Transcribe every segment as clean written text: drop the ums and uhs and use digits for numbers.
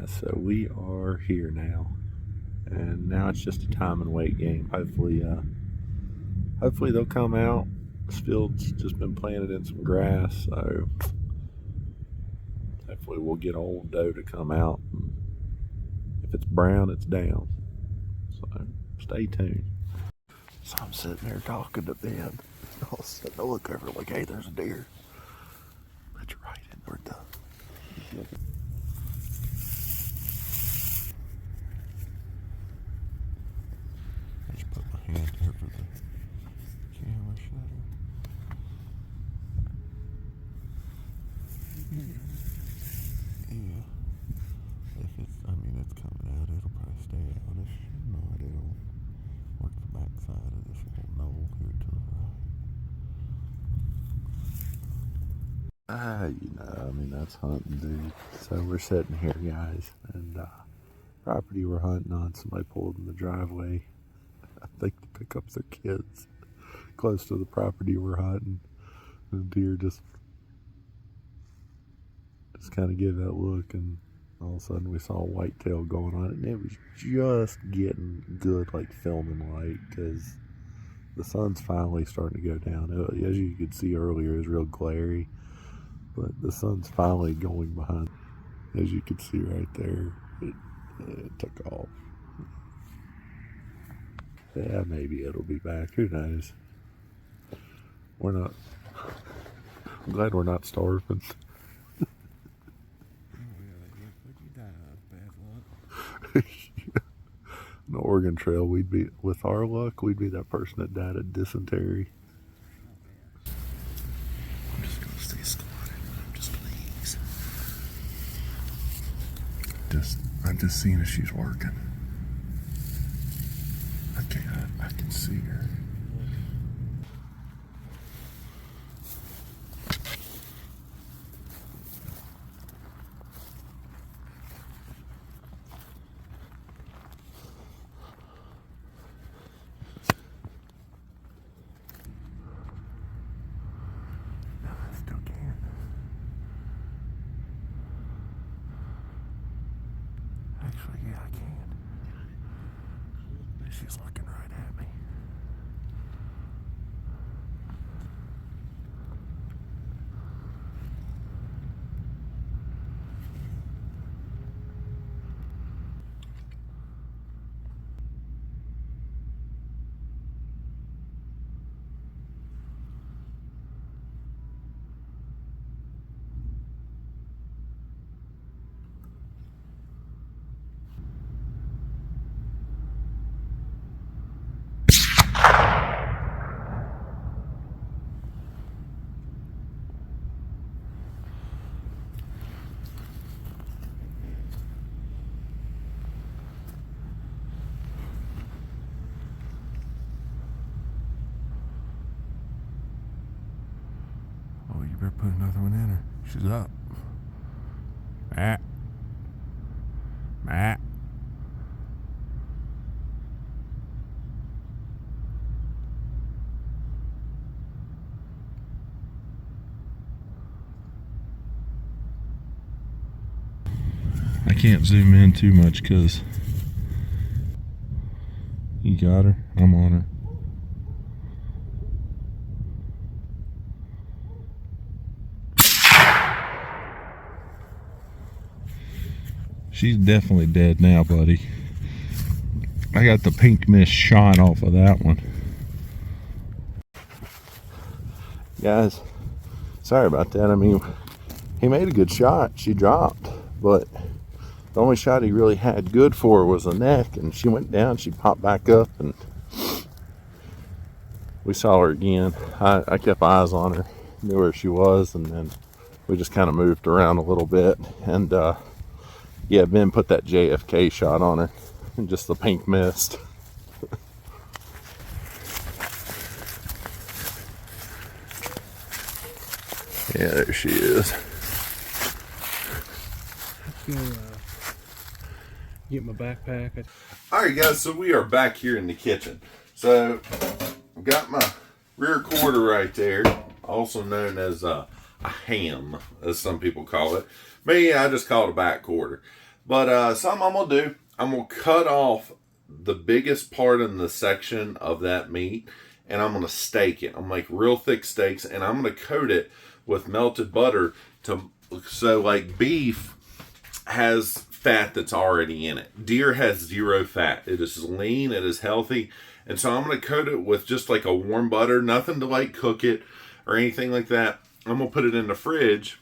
guys, so we are here now, and now it's just a time and wait game. Hopefully they'll come out. This field's just been planted in some grass, so hopefully we'll get old doe to come out. If it's brown, it's down. So stay tuned. So I'm sitting there talking to Ben. All of a sudden I look over like, hey, there's a deer. Put your right in, we're done. I just put my hand over the camera shutter. Yeah. If it's, it's coming out, it'll probably stay out. If not, it'll work the backside of this little knoll here to the right. That's hunting, dude. So we're sitting here, guys, and property we're hunting on, somebody pulled in the driveway, I think to pick up their kids, close to the property we're hunting. The deer just kind of gave that look, and all of a sudden we saw a whitetail going on, and it was just getting good, like filming light, because the sun's finally starting to go down. As you could see earlier, it was real glary, but the sun's finally going behind. As you can see right there, it took off. Yeah, maybe it'll be back. Who knows? We're not. I'm glad we're not starving. The Oregon Trail, we'd be, with our luck, we'd be that person that died of dysentery. I'm just gonna stay squatted. I'm just seeing if she's working. Okay, I can see her. Actually, yeah, I can. She's looking right at me. Oh, you better put another one in her. She's up. Matt. Matt. I can't zoom in too much because you got her. I'm on her. She's definitely dead now, buddy. I got the pink mist shot off of that one. Guys, sorry about that. He made a good shot. She dropped, but the only shot he really had good for her was the neck, and she went down. She popped back up, and we saw her again. I kept eyes on her, knew where she was, and then we just kind of moved around a little bit, and yeah, Ben put that JFK shot on her, and just the pink mist. Yeah, there she is. Let's go get my backpack. Alright guys, so we are back here in the kitchen. So, I've got my rear quarter right there, also known as a ham, as some people call it. Me, I just call it a back quarter. But something I'm going to do, I'm going to cut off the biggest part in the section of that meat, and I'm going to steak it. I'm going to make real thick steaks, and I'm going to coat it with melted butter so like beef has fat that's already in it. Deer has zero fat. It is lean, it is healthy. And so I'm going to coat it with just like a warm butter, nothing to like cook it or anything like that. I'm going to put it in the fridge,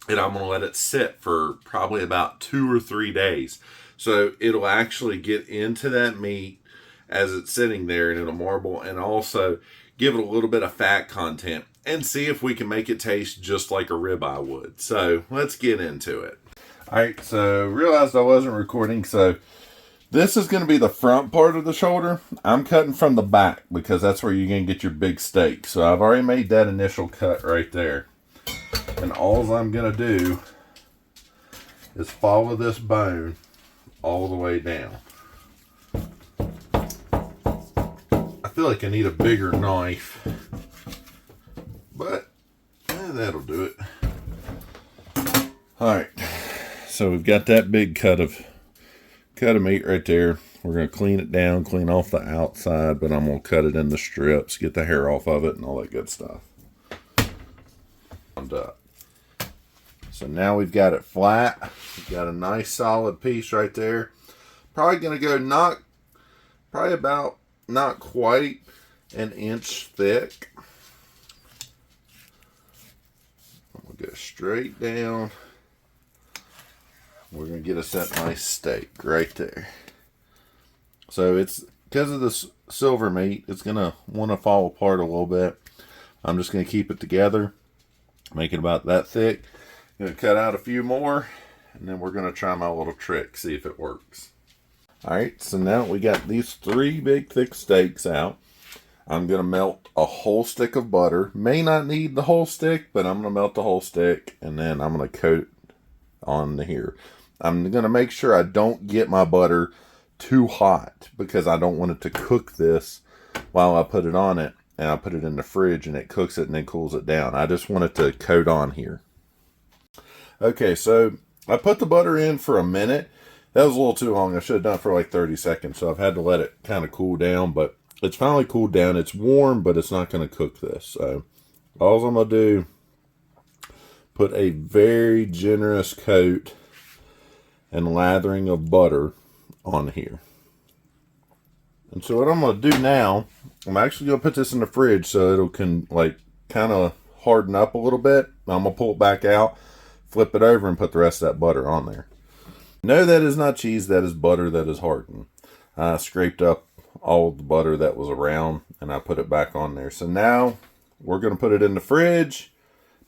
and I'm going to let it sit for probably about 2 or 3 days. So it'll actually get into that meat as it's sitting there, and it'll marble, and also give it a little bit of fat content and see if we can make it taste just like a ribeye would. So let's get into it. All right, so realized I wasn't recording, so this is going to be the front part of the shoulder. I'm cutting from the back because that's where you're going to get your big steak. So I've already made that initial cut right there. And all I'm going to do is follow this bone all the way down. I feel like I need a bigger knife, but that'll do it. All right, so we've got that big cut of meat right there. We're going to clean it down, clean off the outside, but I'm going to cut it into strips, get the hair off of it and all that good stuff. So now we've got it flat. We've got a nice solid piece right there. Probably going to go not quite an inch thick. I'm going to go straight down. We're going to get us that nice steak right there. So it's because of this silver meat, it's going to want to fall apart a little bit. I'm just going to keep it together, make it about that thick. I'm going to cut out a few more, and then we're going to try my little trick, see if it works. All right, so now we got these 3 big thick steaks out. I'm going to melt a whole stick of butter. May not need the whole stick, but I'm going to melt the whole stick, and then I'm going to coat it on here. I'm going to make sure I don't get my butter too hot because I don't want it to cook this while I put it on it, and I put it in the fridge and it cooks it and then cools it down. I just want it to coat on here. Okay, so I put the butter in for a minute. That was a little too long. I should have done it for like 30 seconds, so I've had to let it kind of cool down, but it's finally cooled down. It's warm, but it's not going to cook this. So all I'm going to do, put a very generous coat and lathering of butter on here. And so what I'm going to do now, I'm actually going to put this in the fridge so it'll kind of harden up a little bit. I'm going to pull it back out, flip it over, and put the rest of that butter on there. No, that is not cheese. That is butter that is hardened. I scraped up all of the butter that was around, and I put it back on there. So now we're going to put it in the fridge.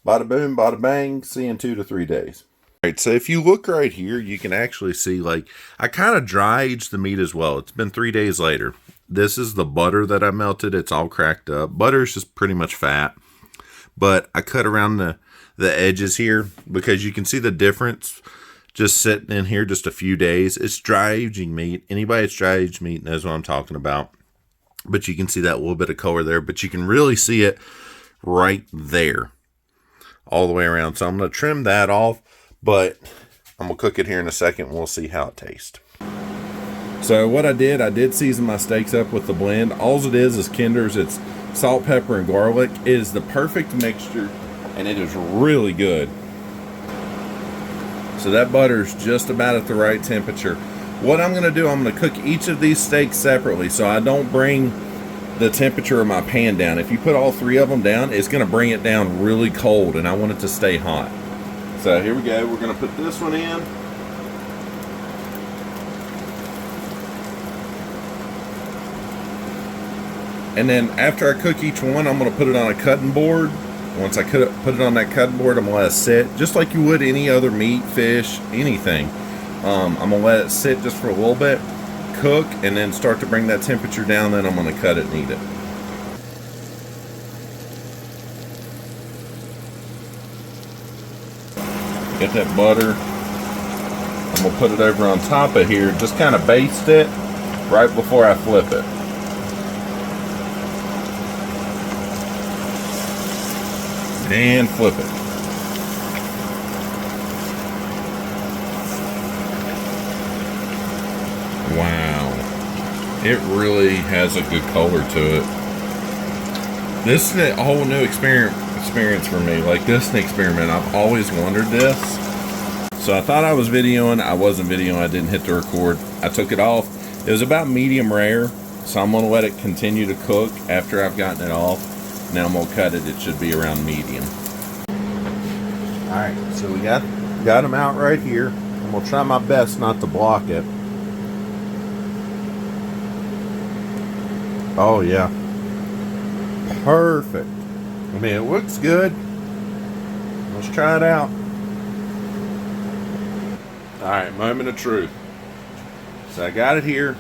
Bada boom, bada bang. See you in 2 to 3 days. All right, so if you look right here, you can actually see, like, I kind of dry aged the meat as well. It's been 3 days later. This is the butter that I melted. It's all cracked up. Butter is just pretty much fat. But I cut around the edges here because you can see the difference just sitting in here just a few days. It's dry aging meat. Anybody that's dry aged meat knows what I'm talking about. But you can see that little bit of color there. But you can really see it right there all the way around. So I'm going to trim that off. But I'm going to cook it here in a second, and we'll see how it tastes. So what I did season my steaks up with the blend. All it is Kinder's. It's salt, pepper, and garlic. It is the perfect mixture, and it is really good. So that butter's just about at the right temperature. What I'm going to do, I'm going to cook each of these steaks separately so I don't bring the temperature of my pan down. If you put all 3 of them down, it's going to bring it down really cold, and I want it to stay hot. So here we go. We're going to put this one in. And then after I cook each one, I'm going to put it on a cutting board. Once I put it on that cutting board, I'm going to let it sit just like you would any other meat, fish, anything. I'm going to let it sit just for a little bit, cook, and then start to bring that temperature down. Then I'm going to cut it and eat it. Get that butter. I'm going to put it over on top of here. Just kind of baste it right before I flip it. And flip it. It really has a good color to it. This is a whole new experience for me. Like, this is an experiment. I've always wondered this. So I thought I was videoing. I wasn't videoing. I didn't hit the record. I took it off. It was about medium rare. So I'm going to let it continue to cook after I've gotten it off. Now I'm going to cut it. It should be around medium. Alright, so we got them out right here. I'm going to try my best not to block it. Oh, yeah. Perfect. I mean, it looks good. Let's try it out. Alright, moment of truth. So I got it here.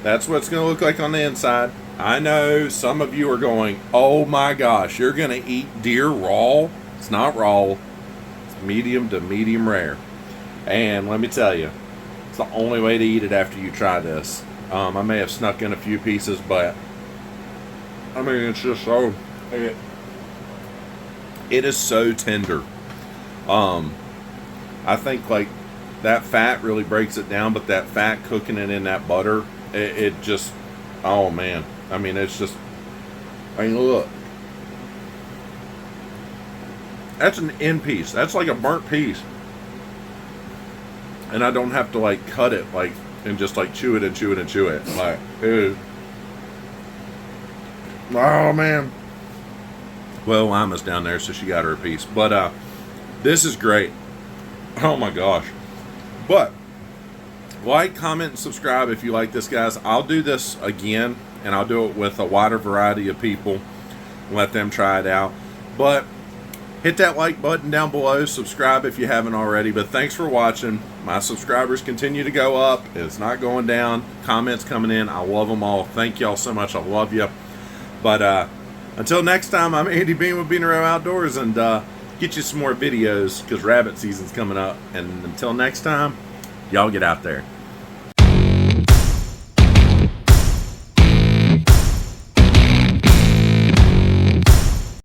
That's what it's going to look like on the inside. I know some of you are going, oh my gosh, you're going to eat deer raw? It's not raw. It's medium to medium rare. And let me tell you, it's the only way to eat it after you try this. I may have snuck in a few pieces, but I mean, it's just so, it is so tender. I think like that fat really breaks it down, but that fat cooking it in that butter, it just, oh man. I mean, it's just, I mean, look. That's an end piece. That's like a burnt piece. And I don't have to like cut it like and just like chew it and chew it and chew it. Like, it is. Oh man. Well, Lima's down there, so she got her a piece. But this is great. Oh my gosh. But like, comment, and subscribe if you like this, guys. I'll do this again, and I'll do it with a wider variety of people. Let them try it out. But hit that like button down below. Subscribe if you haven't already. But thanks for watching. My subscribers continue to go up. It's not going down. Comments coming in. I love them all. Thank y'all so much. I love you. But until next time, I'm Andy Bean with Bean Around Outdoors, and get you some more videos because rabbit season's coming up. And until next time, y'all get out there.